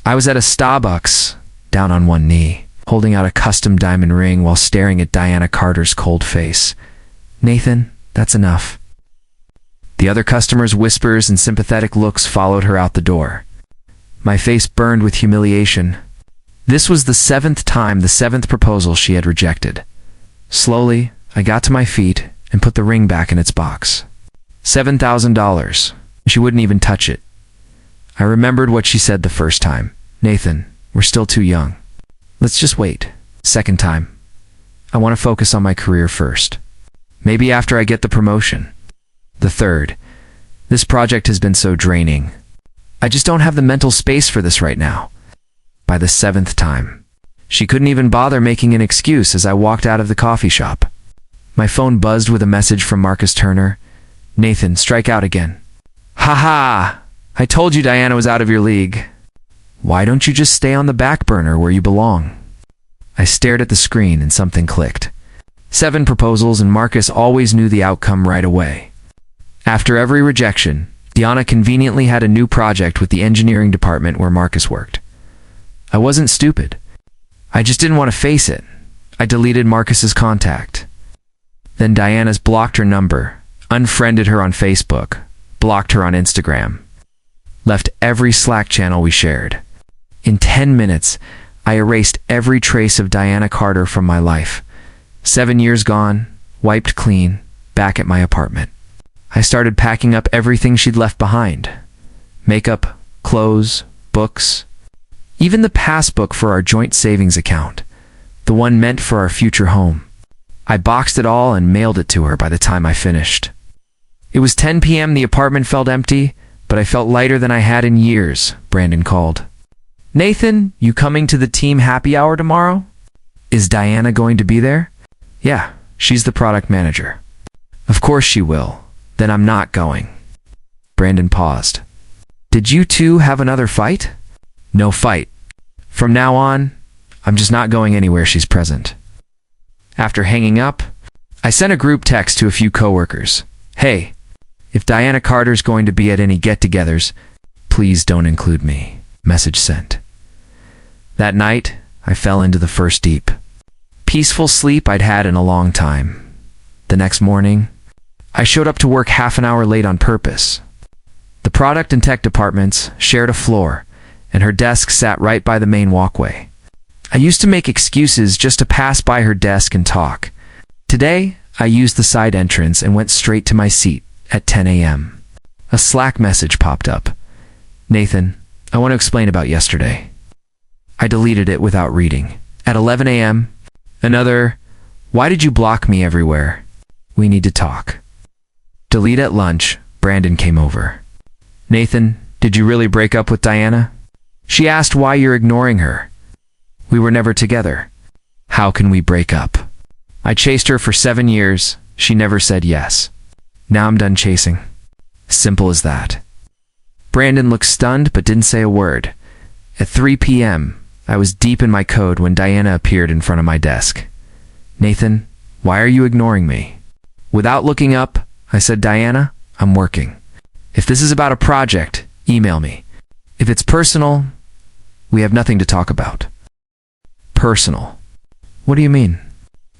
I was at a Starbucks, down on one knee, holding out a custom diamond ring while staring at Diana Carter's cold face. "Nathan, that's enough." The other customers' whispers and sympathetic looks followed her out the door. My face burned with humiliation. This was the 7th time, the 7th proposal she had rejected. Slowly, I got to my feet and put the ring back in its box. $7,000. She wouldn't even touch it. I remembered what she said the first time. "Nathan, we're still too young. Let's just wait." Second time. "I want to focus on my career first. Maybe after I get the promotion." The third. "This project has been so draining. I just don't have the mental space for this right now." By the 7th time. She couldn't even bother making an excuse as I walked out of the coffee shop. My phone buzzed with a message from Marcus Turner. "Nathan, strike out again." "Ha ha! I told you Diana was out of your league. Why don't you just stay on the back burner where you belong?" I stared at the screen and something clicked. 7 proposals, and Marcus always knew the outcome right away. After every rejection, Diana conveniently had a new project with the engineering department where Marcus worked. I wasn't stupid. I just didn't want to face it. I deleted Marcus's contact. Then Diana's blocked her number, unfriended her on Facebook, blocked her on Instagram, left every Slack channel we shared. In 10 minutes, I erased every trace of Diana Carter from my life. 7 years gone, wiped clean, back at my apartment. I started packing up everything she'd left behind. Makeup, clothes, books, even the passbook for our joint savings account, the one meant for our future home. I boxed it all and mailed it to her by the time I finished. It was 10 p.m. The apartment felt empty, but I felt lighter than I had in years. Brandon called. "Nathan, you coming to the team happy hour tomorrow?" "Is Diana going to be there?" "Yeah, she's the product manager." "Of course she will. Then I'm not going." Brandon paused. "Did you two have another fight?" "No fight. From now on, I'm just not going anywhere she's present." After hanging up, I sent a group text to a few coworkers. "Hey, if Diana Carter's going to be at any get-togethers, please don't include me." Message sent. That night, I fell into the first deep. Peaceful sleep I'd had in a long time. The next morning, I showed up to work half an hour late on purpose. The product and tech departments shared a floor, and her desk sat right by the main walkway. I used to make excuses just to pass by her desk and talk. Today, I used the side entrance and went straight to my seat at 10 a.m. A Slack message popped up. "Nathan, I want to explain about yesterday." I deleted it without reading. At 11 a.m., another, "Why did you block me everywhere? We need to talk." Delete at lunch. Brandon came over. "Nathan, did you really break up with Diana? She asked why you're ignoring her. We were never together. How can we break up? I chased her for 7 years. She never said yes. Now I'm done chasing." Simple as that. Brandon looked stunned but didn't say a word. At 3 p.m., I was deep in my code when Diana appeared in front of my desk. "Nathan, why are you ignoring me?" Without looking up, I said, "Diana, I'm working. If this is about a project, email me. If it's personal, we have nothing to talk about." "Personal? What do you mean?"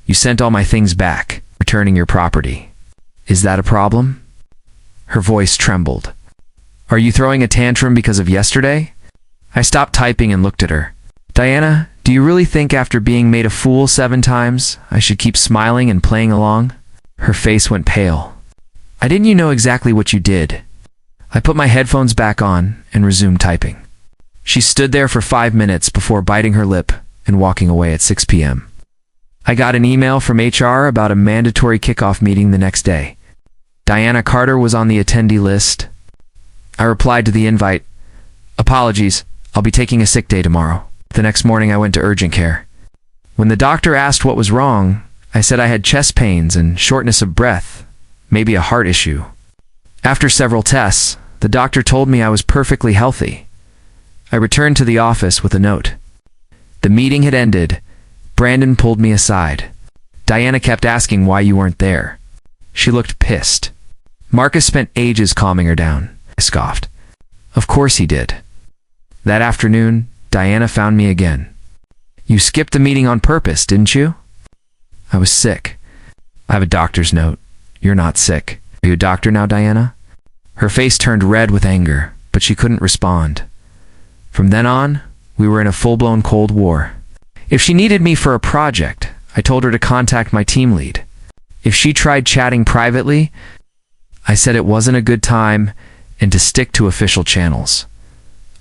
"You sent all my things back, returning your property. Is that a problem?" Her voice trembled. "Are you throwing a tantrum because of yesterday?" I stopped typing and looked at her. "Diana, do you really think after being made a fool 7 times, I should keep smiling and playing along?" Her face went pale. "Didn't you know exactly what you did?" I put my headphones back on and resumed typing. She stood there for 5 minutes before biting her lip and walking away at 6 p.m. I got an email from HR about a mandatory kickoff meeting the next day. Diana Carter was on the attendee list. I replied to the invite, "Apologies, I'll be taking a sick day tomorrow." The next morning I went to urgent care. When the doctor asked what was wrong, I said I had chest pains and shortness of breath, maybe a heart issue. After several tests, the doctor told me I was perfectly healthy. I returned to the office with a note. The meeting had ended. Brandon pulled me aside. "Diana kept asking why you weren't there." She looked pissed. "Marcus spent ages calming her down," I scoffed. "Of course he did." That afternoon, Diana found me again. You skipped the meeting on purpose, didn't you? I was sick. I have a doctor's note. You're not sick. Are you a doctor now, Diana? Her face turned red with anger, but she couldn't respond. From then on, we were in a full-blown Cold War. If she needed me for a project, I told her to contact my team lead. If she tried chatting privately, I said it wasn't a good time and to stick to official channels.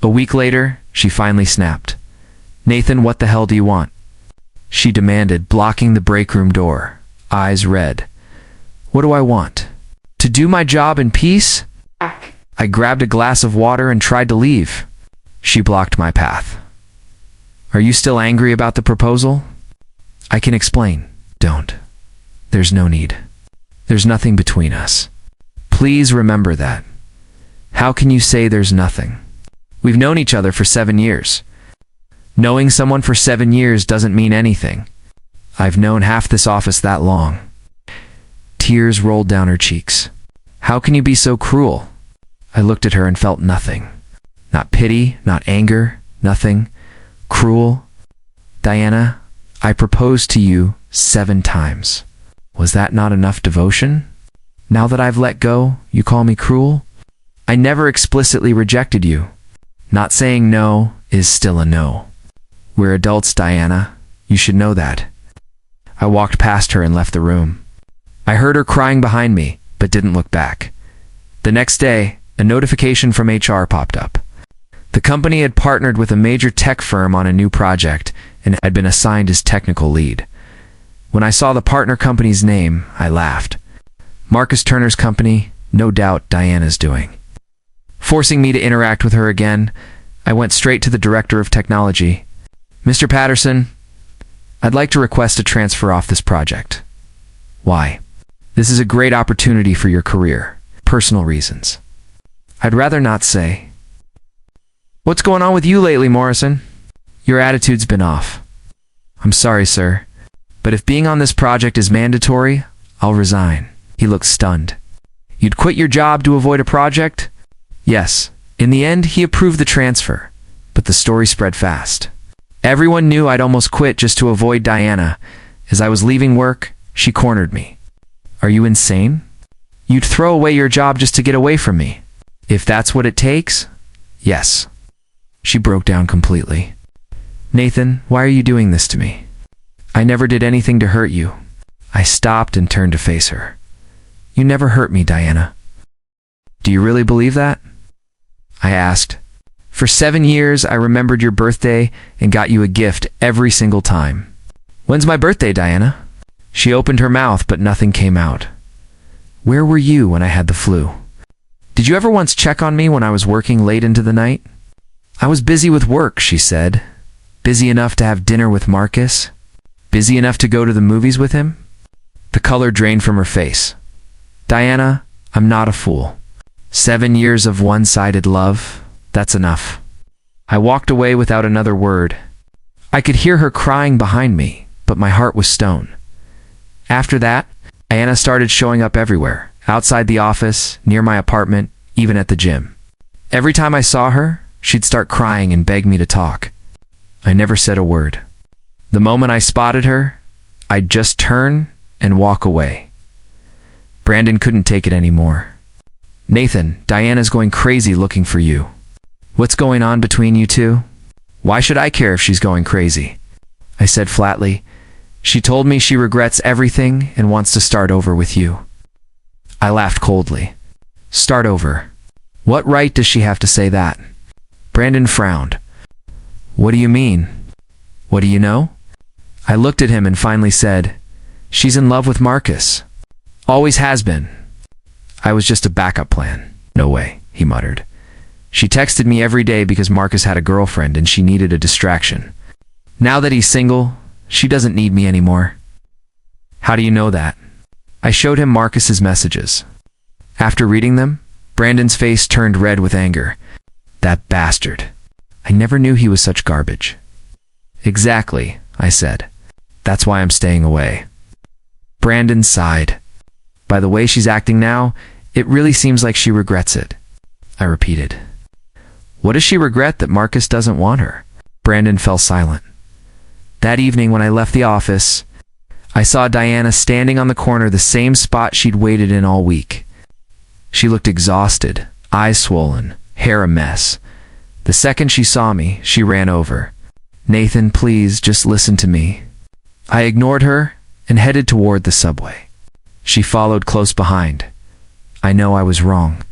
A week later, she finally snapped. Nathan, what the hell do you want? She demanded, blocking the break room door, eyes red. What do I want? To do my job in peace? I grabbed a glass of water and tried to leave. She blocked my path. Are you still angry about the proposal? I can explain. Don't. There's no need. There's nothing between us. Please remember that. How can you say there's nothing? We've known each other for 7 years. Knowing someone for 7 years doesn't mean anything. I've known half this office that long. Tears rolled down her cheeks. How can you be so cruel? I looked at her and felt nothing. Not pity, not anger, nothing. Cruel. Diana, I proposed to you 7 times. Was that not enough devotion? Now that I've let go, you call me cruel? I never explicitly rejected you. Not saying no is still a no. We're adults, Diana. You should know that. I walked past her and left the room. I heard her crying behind me, but didn't look back. The next day, a notification from HR popped up. The company had partnered with a major tech firm on a new project and had been assigned as technical lead. When I saw the partner company's name, I laughed. Marcus Turner's company, no doubt Diana's doing. Forcing me to interact with her again, I went straight to the director of technology. Mr. Patterson, I'd like to request a transfer off this project. Why? This is a great opportunity for your career. Personal reasons. I'd rather not say. What's going on with you lately, Morrison? Your attitude's been off. I'm sorry, sir, but if being on this project is mandatory, I'll resign. He looked stunned. You'd quit your job to avoid a project? Yes. In the end, he approved the transfer, but the story spread fast. Everyone knew I'd almost quit just to avoid Diana. As I was leaving work, she cornered me. Are you insane? You'd throw away your job just to get away from me. If that's what it takes? Yes. She broke down completely. Nathan, why are you doing this to me? I never did anything to hurt you. I stopped and turned to face her. You never hurt me, Diana. Do you really believe that? I asked. For 7 years, I remembered your birthday and got you a gift every single time. When's my birthday, Diana? She opened her mouth, but nothing came out. Where were you when I had the flu? Did you ever once check on me when I was working late into the night? I was busy with work, she said. Busy enough to have dinner with Marcus? Busy enough to go to the movies with him? The color drained from her face. Diana, I'm not a fool. 7 years of one-sided love, that's enough. I walked away without another word. I could hear her crying behind me, but my heart was stone. After that, Diana started showing up everywhere, outside the office, near my apartment, even at the gym. Every time I saw her, she'd start crying and beg me to talk. I never said a word. The moment I spotted her, I'd just turn and walk away. Brandon couldn't take it anymore. Nathan, Diana's going crazy looking for you. What's going on between you two? Why should I care if she's going crazy? I said flatly. She told me she regrets everything and wants to start over with you. I laughed coldly. Start over. What right does she have to say that? Brandon frowned. What do you mean? What do you know? I looked at him and finally said, she's in love with Marcus. Always has been. I was just a backup plan. No way, he muttered. She texted me every day because Marcus had a girlfriend and she needed a distraction. Now that he's single, she doesn't need me anymore. How do you know that? I showed him Marcus's messages. After reading them, Brandon's face turned red with anger. That bastard. I never knew he was such garbage. Exactly, I said. That's why I'm staying away. Brandon sighed. By the way she's acting now, it really seems like she regrets it. I repeated. What does she regret that Marcus doesn't want her? Brandon fell silent. That evening when I left the office, I saw Diana standing on the corner, the same spot she'd waited in all week. She looked exhausted, eyes swollen, hair a mess. The second she saw me, she ran over. "Nathan, please, just listen to me." I ignored her and headed toward the subway. She followed close behind. I know I was wrong.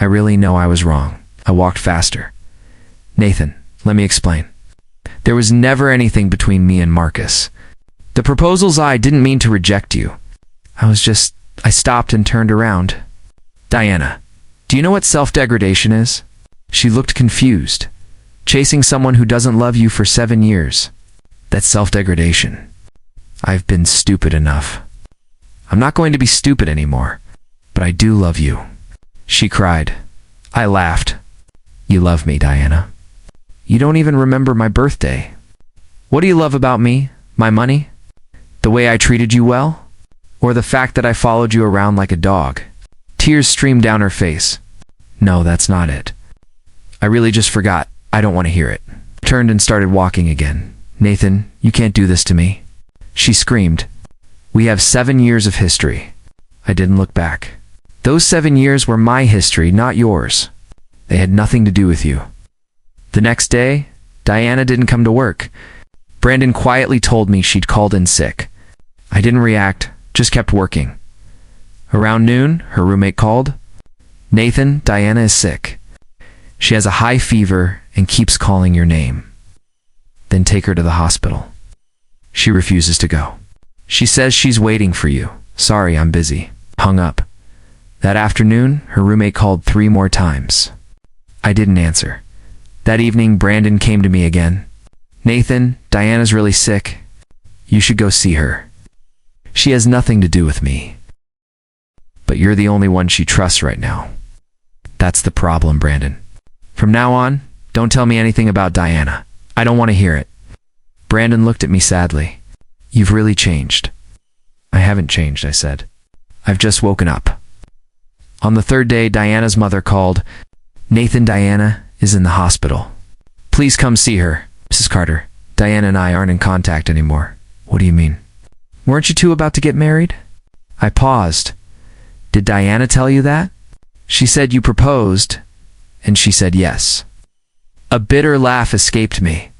I really know I was wrong. I walked faster. "Nathan, let me explain. There was never anything between me and Marcus. The proposals I didn't mean to reject you. I stopped and turned around. Diana, do you know what self-degradation is?" She looked confused. "Chasing someone who doesn't love you for 7 years. That's self-degradation. I've been stupid enough. I'm not going to be stupid anymore, but I do love you." She cried. I laughed. "You love me, Diana. You don't even remember my birthday. What do you love about me? My money? The way I treated you well? Or the fact that I followed you around like a dog?" Tears streamed down her face. "No, that's not it. I really just forgot. I don't want to hear it." Turned and started walking again. "Nathan, you can't do this to me." She screamed. "We have 7 years of history." I didn't look back. "Those 7 years were my history, not yours. They had nothing to do with you." The next day, Diana didn't come to work. Brandon quietly told me she'd called in sick. I didn't react, just kept working. Around noon, her roommate called. "Nathan, Diana is sick. She has a high fever and keeps calling your name. Then take her to the hospital. She refuses to go. She says she's waiting for you. Sorry, I'm busy." Hung up. That afternoon, her roommate called 3 more times. I didn't answer. That evening, Brandon came to me again. "Nathan, Diana's really sick. You should go see her. She has nothing to do with me. But you're the only one she trusts right now. That's the problem, Brandon. From now on, don't tell me anything about Diana. I don't want to hear it." Brandon looked at me sadly. "You've really changed." "I haven't changed," I said. "I've just woken up." On the 3rd day, Diana's mother called. "Nathan, Diana is in the hospital. Please come see her." "Mrs. Carter, Diana and I aren't in contact anymore." "What do you mean? Weren't you two about to get married?" I paused. "Did Diana tell you that?" "She said you proposed, and she said yes." A bitter laugh escaped me.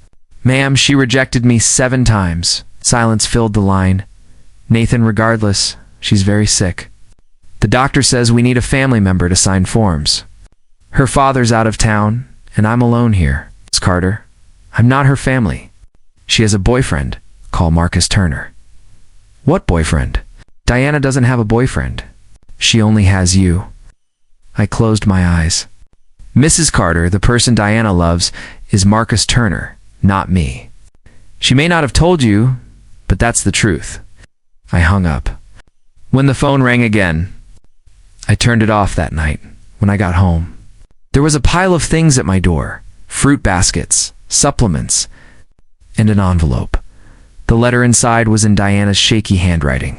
"Ma'am, she rejected me 7 times. Silence filled the line. "Nathan, regardless, she's very sick. The doctor says we need a family member to sign forms. Her father's out of town, and I'm alone here. Miss Carter, I'm not her family. She has a boyfriend. Call Marcus Turner." "What boyfriend?" "Diana doesn't have a boyfriend. She only has you." I closed my eyes. "Mrs. Carter, the person Diana loves, is Marcus Turner, not me. She may not have told you, but that's the truth." I hung up. When the phone rang again, I turned it off that night when I got home. There was a pile of things at my door: fruit baskets, supplements, and an envelope. The letter inside was in Diana's shaky handwriting.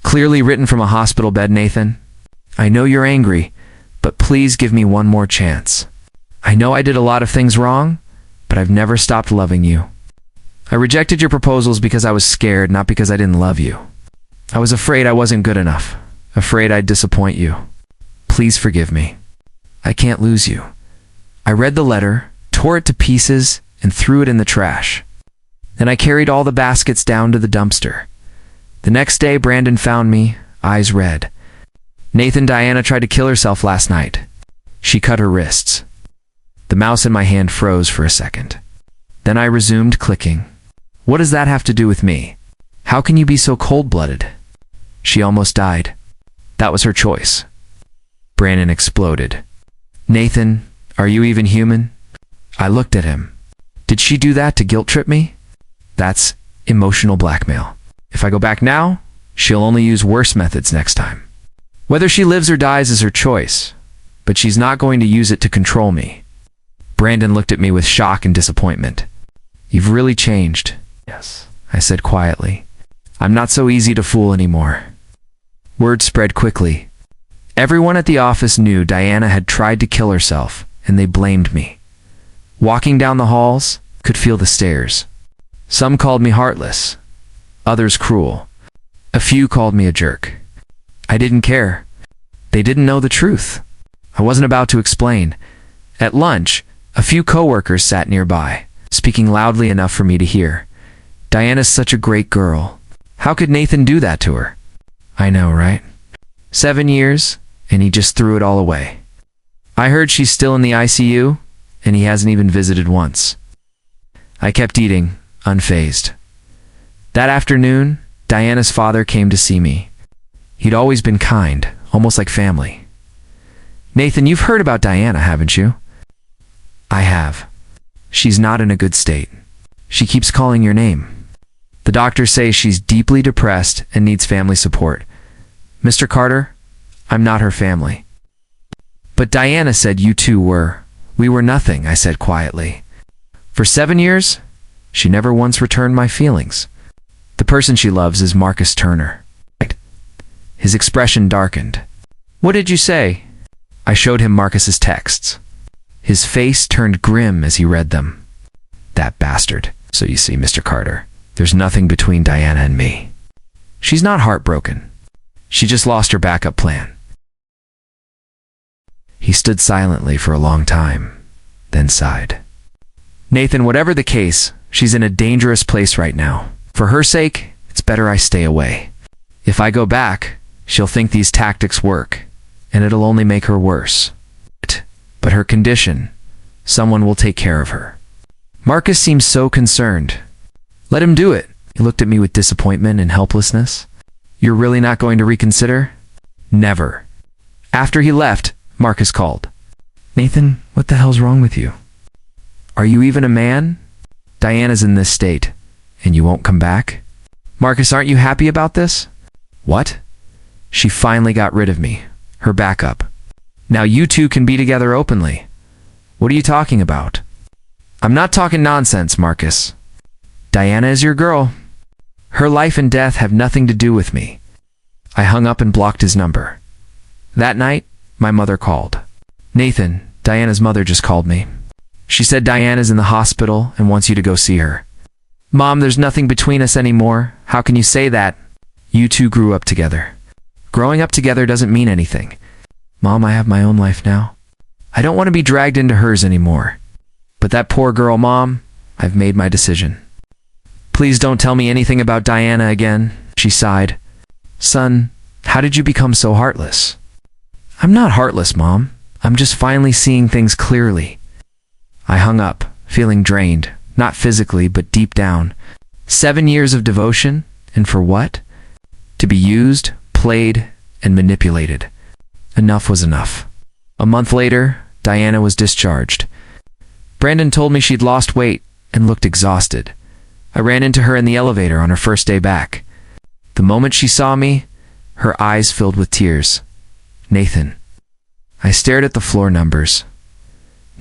Clearly written from a hospital bed. "Nathan, I know you're angry, but please give me one more chance. I know I did a lot of things wrong, but I've never stopped loving you. I rejected your proposals because I was scared, not because I didn't love you. I was afraid I wasn't good enough, afraid I'd disappoint you. Please forgive me. I can't lose you." I read the letter, tore it to pieces, and threw it in the trash. Then I carried all the baskets down to the dumpster. The next day, Brandon found me, eyes red. "Nathan, Diana tried to kill herself last night. She cut her wrists." The mouse in my hand froze for a second. Then I resumed clicking. "What does that have to do with me? How can you be so cold-blooded?" "She almost died. That was her choice." Brandon exploded. "Nathan, are you even human?" I looked at him. "Did she do that to guilt-trip me?" "That's emotional blackmail. If I go back now, she'll only use worse methods next time. Whether she lives or dies is her choice, but she's not going to use it to control me." Brandon looked at me with shock and disappointment. "You've really changed." "Yes," I said quietly. "I'm not so easy to fool anymore." Word spread quickly. Everyone at the office knew Diana had tried to kill herself, and they blamed me. Walking down the halls, could feel the stares. Some called me heartless, others cruel. A few called me a jerk. I didn't care. They didn't know the truth. I wasn't about to explain. At lunch, a few coworkers sat nearby, speaking loudly enough for me to hear. Diana's such a great girl. How could Nathan do that to her? I know, right? 7 years, and he just threw it all away. I heard she's still in the ICU, and he hasn't even visited once. I kept eating, unfazed. That afternoon, Diana's father came to see me. He'd always been kind, almost like family. Nathan, you've heard about Diana, haven't you? I have. She's not in a good state. She keeps calling your name. The doctors say she's deeply depressed and needs family support. Mr. Carter, I'm not her family. But Diana said you two were. We were nothing, I said quietly. For 7 years, she never once returned my feelings. The person she loves is Marcus Turner. His expression darkened. What did you say? I showed him Marcus's texts. His face turned grim as he read them. That bastard. So you see, Mr. Carter, there's nothing between Diana and me. She's not heartbroken. She just lost her backup plan. He stood silently for a long time, then sighed. Nathan, whatever the case, she's in a dangerous place right now. For her sake, it's better I stay away. If I go back, she'll think these tactics work, and it'll only make her worse. But her condition, someone will take care of her. Marcus seemed so concerned. Let him do it. He looked at me with disappointment and helplessness. You're really not going to reconsider? Never. After he left, Marcus called. Nathan, what the hell's wrong with you? Are you even a man? Diana's in this state, and you won't come back? Marcus, aren't you happy about this? What? She finally got rid of me, her backup. Now you two can be together openly. What are you talking about? I'm not talking nonsense, Marcus. Diana is your girl. Her life and death have nothing to do with me. I hung up and blocked his number. That night, my mother called. Nathan, Diana's mother just called me. She said Diana's in the hospital and wants you to go see her. Mom, there's nothing between us anymore. How can you say that? You two grew up together. Growing up together doesn't mean anything. Mom, I have my own life now. I don't want to be dragged into hers anymore. But that poor girl, Mom, I've made my decision. Please don't tell me anything about Diana again, she sighed. Son, how did you become so heartless? I'm not heartless, Mom. I'm just finally seeing things clearly. I hung up, feeling drained, not physically, but deep down. 7 years of devotion, and for what? To be used, played, and manipulated. Enough was enough. A month later, Diana was discharged. Brandon told me she'd lost weight and looked exhausted. I ran into her in the elevator on her first day back. The moment she saw me, her eyes filled with tears. Nathan. I stared at the floor numbers.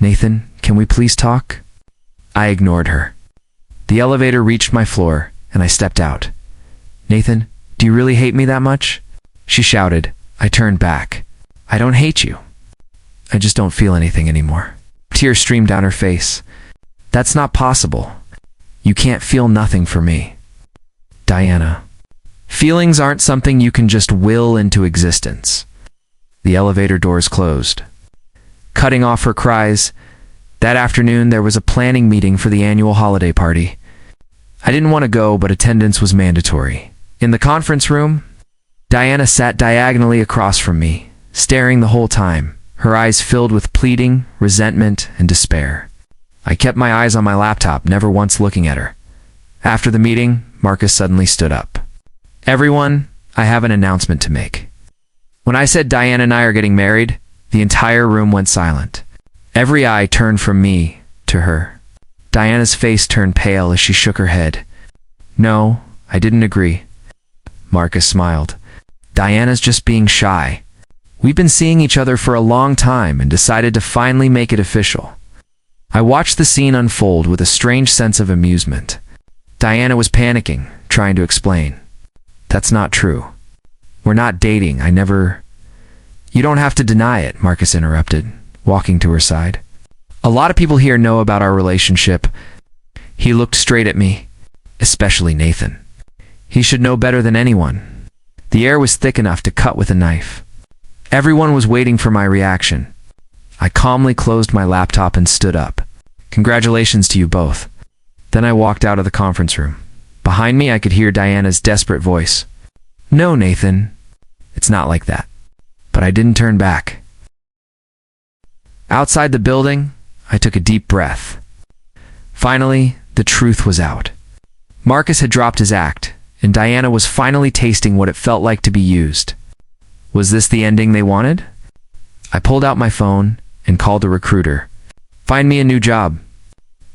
Nathan, can we please talk? I ignored her. The elevator reached my floor, and I stepped out. Nathan, do you really hate me that much? She shouted. I turned back. I don't hate you. I just don't feel anything anymore. Tears streamed down her face. That's not possible. You can't feel nothing for me. Diana. Feelings aren't something you can just will into existence. The elevator doors closed. Cutting off her cries, that afternoon there was a planning meeting for the annual holiday party. I didn't want to go, but attendance was mandatory. In the conference room, Diana sat diagonally across from me, staring the whole time, her eyes filled with pleading, resentment, and despair. I kept my eyes on my laptop, never once looking at her. After the meeting, Marcus suddenly stood up. Everyone, I have an announcement to make. When I said Diana and I are getting married, the entire room went silent. Every eye turned from me to her. Diana's face turned pale as she shook her head. No, I didn't agree. Marcus smiled. Diana's just being shy. We've been seeing each other for a long time and decided to finally make it official. I watched the scene unfold with a strange sense of amusement. Diana was panicking, trying to explain. That's not true. We're not dating. You don't have to deny it, Marcus interrupted, walking to her side. A lot of people here know about our relationship. He looked straight at me, especially Nathan. He should know better than anyone. The air was thick enough to cut with a knife. Everyone was waiting for my reaction. I calmly closed my laptop and stood up. Congratulations to you both. Then I walked out of the conference room. Behind me, I could hear Diana's desperate voice. No, Nathan. It's not like that. But I didn't turn back. Outside the building, I took a deep breath. Finally, the truth was out. Marcus had dropped his act, and Diana was finally tasting what it felt like to be used. Was this the ending they wanted? I pulled out my phone and called a recruiter. Find me a new job.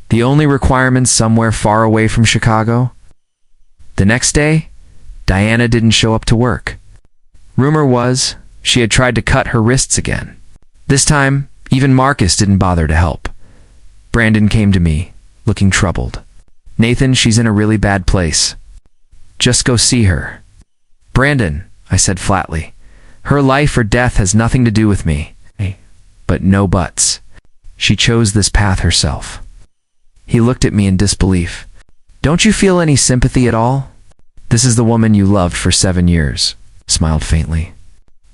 The only requirements somewhere far away from Chicago. The next day, Diana didn't show up to work. Rumor was she had tried to cut her wrists again. This time, even Marcus didn't bother to help. Brandon came to me, looking troubled. Nathan, she's in a really bad place. Just go see her. Brandon, I said flatly. Her life or death has nothing to do with me. But no buts. She chose this path herself. He looked at me in disbelief. Don't you feel any sympathy at all? This is the woman you loved for 7 years, smiled faintly.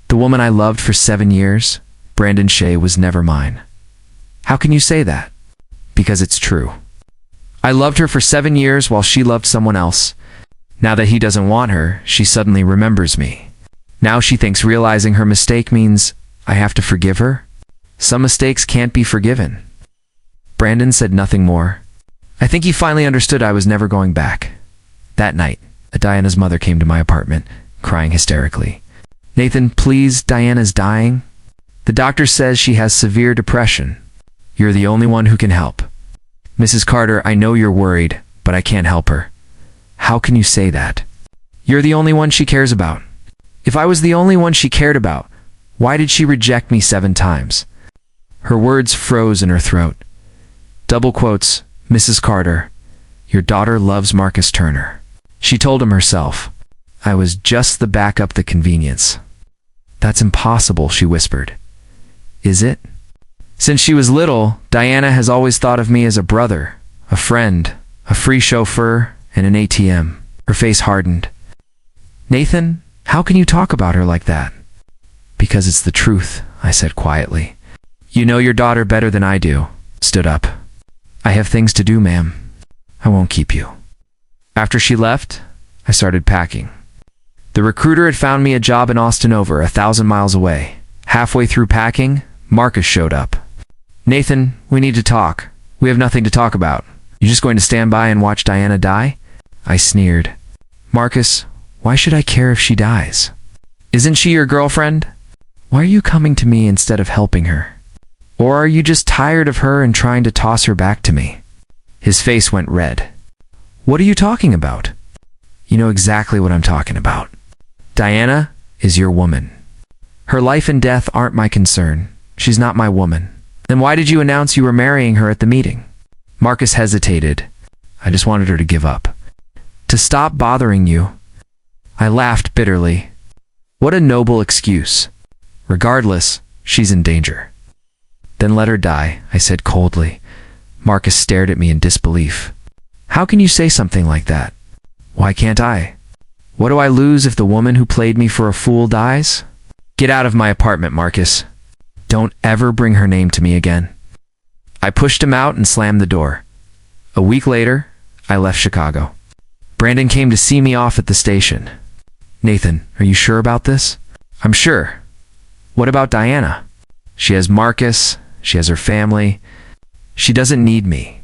The woman I loved for 7 years? Brandon Shea was never mine. How can you say that? Because it's true. I loved her for 7 years while she loved someone else. Now that he doesn't want her, she suddenly remembers me. Now she thinks realizing her mistake means I have to forgive her? Some mistakes can't be forgiven. Brandon said nothing more. I think he finally understood I was never going back. That night, Diana's mother came to my apartment, crying hysterically. Nathan, please, Diana's dying. The doctor says she has severe depression. You're the only one who can help. Mrs. Carter, I know you're worried, but I can't help her. How can you say that? You're the only one she cares about. If I was the only one she cared about, why did she reject me 7 times? Her words froze in her throat. Double quotes, Mrs. Carter, your daughter loves Marcus Turner. She told him herself. I was just the backup, the convenience. That's impossible, she whispered. Is it? Since she was little, Diana has always thought of me as a brother, a friend, a free chauffeur, and an ATM. Her face hardened. Nathan, how can you talk about her like that? Because it's the truth, I said quietly. You know your daughter better than I do. Stood up. I have things to do, ma'am. I won't keep you. After she left, I started packing. The recruiter had found me a job in Austin over 1,000 miles away. Halfway through packing, Marcus showed up. Nathan, we need to talk. We have nothing to talk about. You just going to stand by and watch Diana die? I sneered. Marcus, why should I care if she dies? Isn't she your girlfriend? Why are you coming to me instead of helping her? Or are you just tired of her and trying to toss her back to me? His face went red. What are you talking about? You know exactly what I'm talking about. Diana is your woman. Her life and death aren't my concern. She's not my woman. Then why did you announce you were marrying her at the meeting? Marcus hesitated. I just wanted her to give up. To stop bothering you. I laughed bitterly. What a noble excuse. Regardless, she's in danger. Then let her die, I said coldly. Marcus stared at me in disbelief. How can you say something like that? Why can't I? What do I lose if the woman who played me for a fool dies? Get out of my apartment, Marcus. Don't ever bring her name to me again. I pushed him out and slammed the door. A week later, I left Chicago. Brandon came to see me off at the station. Nathan, are you sure about this? I'm sure. What about Diana? She has Marcus. She has her family. She doesn't need me.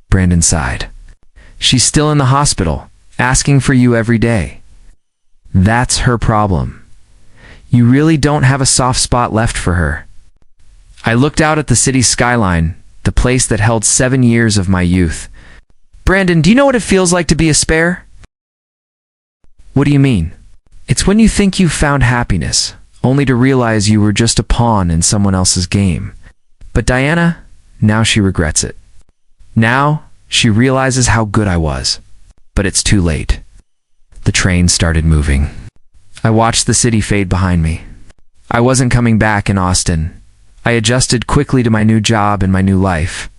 Brandon sighed. She's still in the hospital, asking for you every day. That's her problem. You really don't have a soft spot left for her. I looked out at the city's skyline, the place that held 7 years of my youth. Brandon, do you know what it feels like to be a spare? What do you mean? It's when you think you've found happiness, only to realize you were just a pawn in someone else's game. But Diana, now she regrets it. Now she realizes how good I was. But it's too late. The train started moving. I watched the city fade behind me. I wasn't coming back in Austin. I adjusted quickly to my new job and my new life.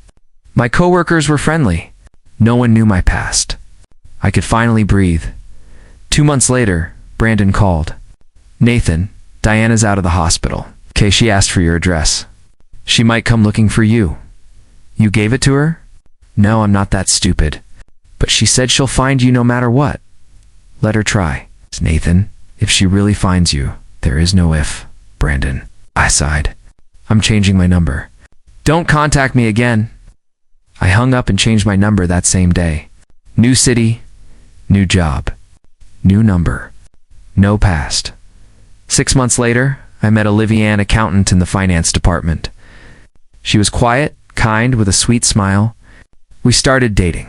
My coworkers were friendly. No one knew my past. I could finally breathe. 2 months later, Brandon called. "Nathan, Diana's out of the hospital. Okay, she asked for your address. She might come looking for you." "You gave it to her?" "No, I'm not that stupid. But she said she'll find you no matter what." "Let her try." "Nathan, if she really finds you, there is no if, Brandon." I sighed. "I'm changing my number. Don't contact me again." I hung up and changed my number that same day. New city, new job, new number, no past. 6 months later, I met Olivia, an accountant in the finance department. She was quiet, kind, with a sweet smile. We started dating.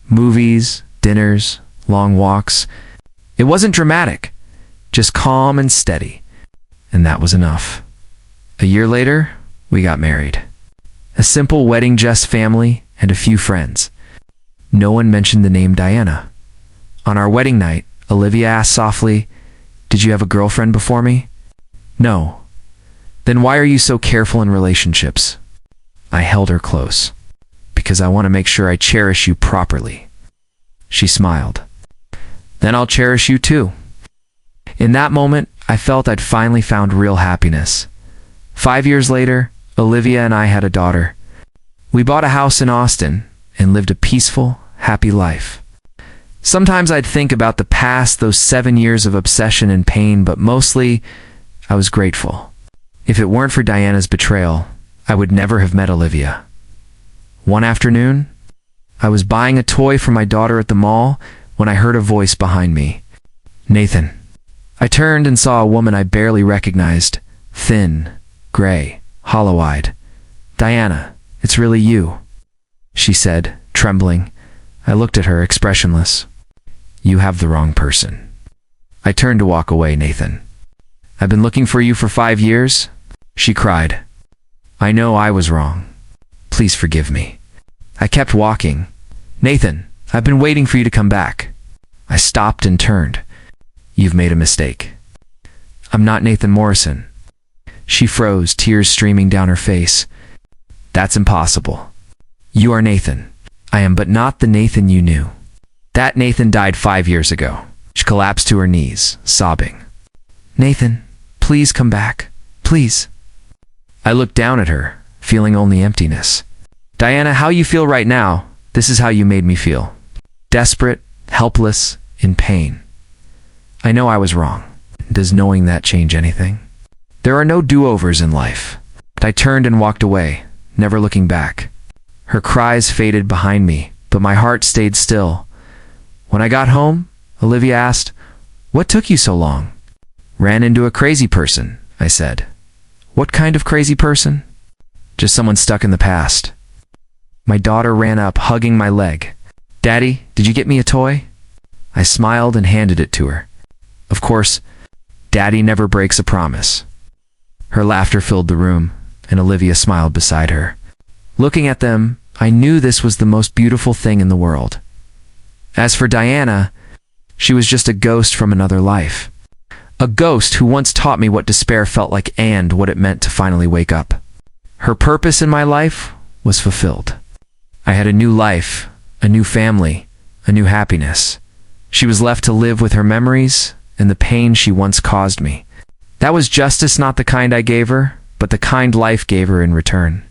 Movies, dinners, long walks. It wasn't dramatic, just calm and steady. And that was enough. A year later, we got married. A simple wedding, just family and a few friends. No one mentioned the name Diana. On our wedding night, Olivia asked softly, "Did you have a girlfriend before me?" "No." "Then why are you so careful in relationships?" I held her close. "Because I want to make sure I cherish you properly." She smiled. "Then I'll cherish you too." In that moment, I felt I'd finally found real happiness. 5 years later, Olivia and I had a daughter. We bought a house in Austin and lived a peaceful, happy life. Sometimes I'd think about the past, those 7 years of obsession and pain, but mostly, I was grateful. If it weren't for Diana's betrayal, I would never have met Olivia. One afternoon, I was buying a toy for my daughter at the mall when I heard a voice behind me. "Nathan." I turned and saw a woman I barely recognized, thin, gray, hollow-eyed. "Diana, it's really you," she said, trembling. I looked at her, expressionless. "You have the wrong person." I turned to walk away. "Nathan, I've been looking for you for 5 years, she cried. "I know I was wrong. Please forgive me." I kept walking. "Nathan, I've been waiting for you to come back." I stopped and turned. "You've made a mistake. I'm not Nathan Morrison." She froze, tears streaming down her face. "That's impossible. You are Nathan. I am, but not the Nathan you knew. That Nathan died 5 years ago." She collapsed to her knees, sobbing. "Nathan, please come back. Please." I looked down at her, feeling only emptiness. "Diana, how you feel right now, this is how you made me feel. Desperate, helpless, in pain. I know I was wrong. Does knowing that change anything? There are no do-overs in life." I turned and walked away, never looking back. Her cries faded behind me, but my heart stayed still. When I got home, Olivia asked, "What took you so long?" "Ran into a crazy person," I said. "What kind of crazy person?" "Just someone stuck in the past." My daughter ran up, hugging my leg. "Daddy, did you get me a toy?" I smiled and handed it to her. Of course, Daddy never breaks a promise. Her laughter filled the room, and Olivia smiled beside her. Looking at them, I knew this was the most beautiful thing in the world. As for Diana, she was just a ghost from another life. A ghost who once taught me what despair felt like and what it meant to finally wake up. Her purpose in my life was fulfilled. I had a new life, a new family, a new happiness. She was left to live with her memories and the pain she once caused me. That was justice, not the kind I gave her, but the kind life gave her in return.